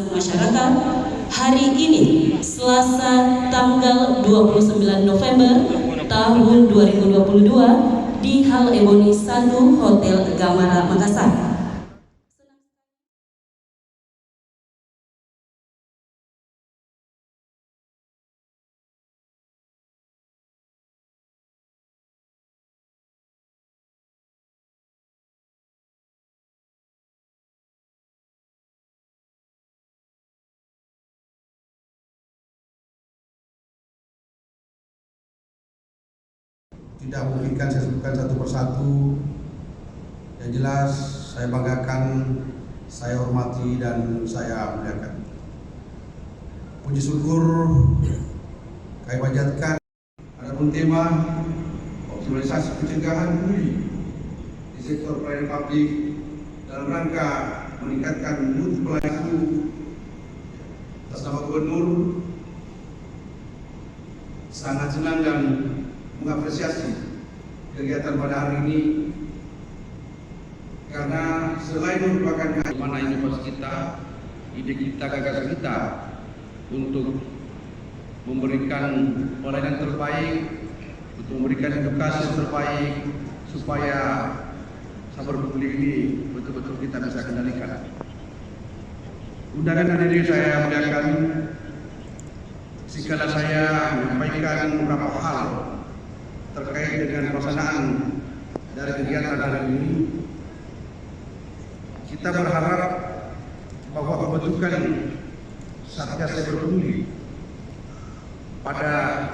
Masyarakat hari ini Selasa tanggal 29 November tahun 2022 di Hal Ebony 1 Hotel Gamara Makassar. Tidak mungkin saya sebutkan satu persatu. Yang jelas saya banggakan, saya hormati dan saya muliakan. Puji syukur kami panjatkan. Adapun tema optimalisasi pencegahan bully di sektor pelayanan publik dalam rangka meningkatkan mutu pelayanan atas nama Gubernur, sangat senang dan mengapresiasi kegiatan pada hari ini karena selain merupakan mana inovasi kita, ide kita, gagasan kita untuk memberikan pelayanan terbaik, untuk memberikan edukasi terbaik supaya sabar publik ini betul-betul kita bisa kendalikan. Undangan hadirin saya muliakan, sekali saya menyampaikan beberapa hal terkait dengan pelaksanaan dari kegiatan hari ini. Kita berharap bahwa pembentukan Satgas Cyber Bully pada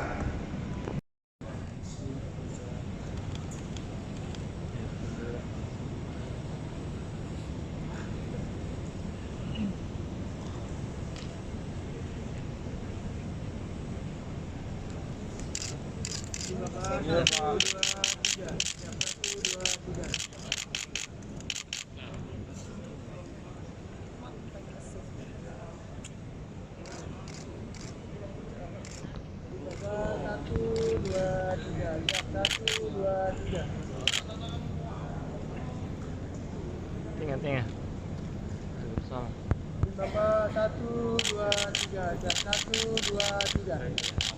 Tengah-tengah. Sama. Bapak 1, 2, 3, 1, 2, 3.